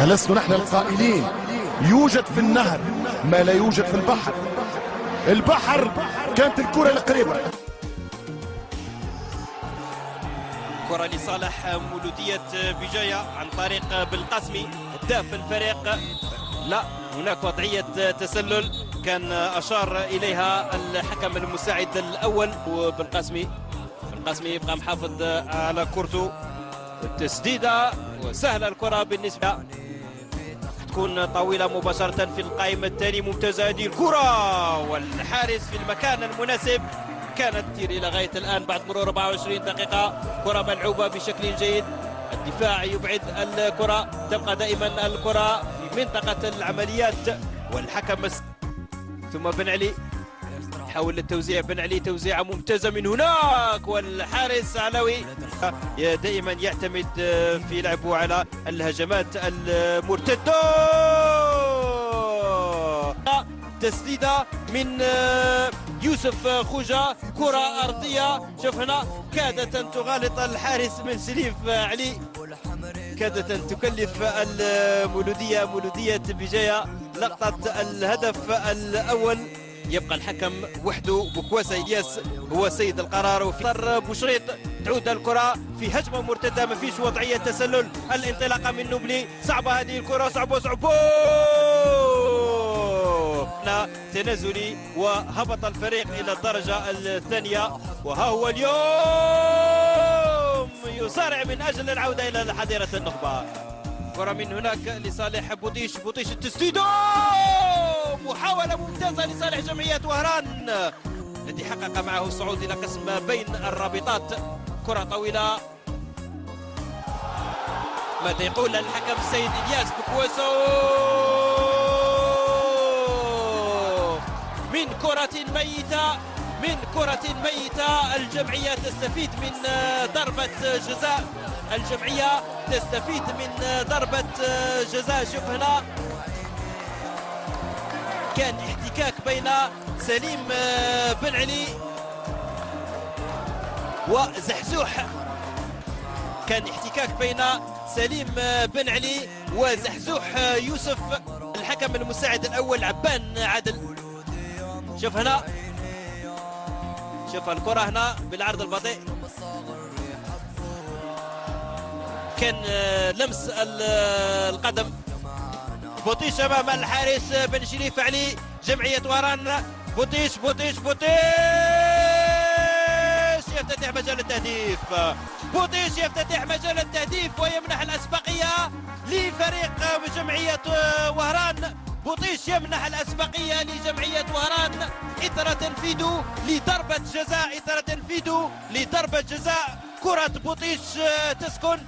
ألسنا نحن القائلين يوجد في النهر ما لا يوجد في البحر. البحر كانت الكرة القريبة. كرة لصالح مولودية بجاية عن طريق بالقاسمي هداف الفريق. لا، هناك وضعية تسلل كان أشار إليها الحكم المساعد الأول وبالقاسمي. بالقاسمي يبقى محافظ على كورته. التسديدة وسهلة الكرة بالنسبة تكون طويلة مباشرة في القائمة الثاني. ممتازة هذه الكرة والحارس في المكان المناسب. كانت تسير إلى غاية الآن بعد مرور 24 دقيقة. كرة ملعوبة بشكل جيد. الدفاع يبعد الكرة. تبقى دائما الكرة في منطقة العمليات والحكم ثم بن علي يحاول التوزيع. بن علي توزيعة ممتازة من هناك والحارس علوي دائما يعتمد في لعبه على الهجمات المرتدة. تسديدة من يوسف خوجة، كرة أرضية. شوف هنا كادت أن تغالط الحارس من سليف علي، كادت أن تكلف مولودية بجاية لقطة الهدف الأول. يبقى الحكم وحده بكواسة إلياس هو سيد القرار. وفي بوشريط تعود الكرة في هجمة مرتدة، ما فيش وضعية تسلل. الانطلاقة من نوبلي صعبة هذه الكرة، صعبة تنازلي وهبط الفريق إلى الدرجة الثانية. وها هو اليوم يصارع من أجل العودة إلى حظيرة النخبة. كرة من هناك لصالح بوطيش. بوطيش التسديد، محاولة ممتازة لصالح جمعية وهران الذي حقق معه الصعود إلى قسم بين الرابطات. كرة طويلة. ماذا يقول الحكم السيد إلياس بكواسو؟ من كرة ميتة، من كرة ميتة. الجمعية تستفيد من ضربة جزاء. الجمعية تستفيد من ضربة جزاء. شوف هنا كان احتكاك بين سليم بن علي وزحزوح. كان احتكاك بين سليم بن علي وزحزوح يوسف. الحكم المساعد الأول عبان عادل. شوف هنا، شوف الكرة هنا بالعرض البطيء. كان لمس القدم. بوطيش امام الحارس بن شريف علي جمعية وهران. بوطيش بوطيش بوطيش يفتتح مجال التهديف. بوطيش يفتتح مجال التهديف ويمنح الأسبقية لفريق جمعية وهران. بوطيش يمنح الأسبقية لجمعية وهران إثر تنفيذه لضربة جزاء. إثر تنفيذه لضربة جزاء. كرة بوطيش تسكن.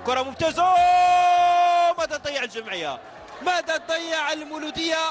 كرة ممتازة. ماذا تضيع الجمعية؟ ماذا تضيع المولودية؟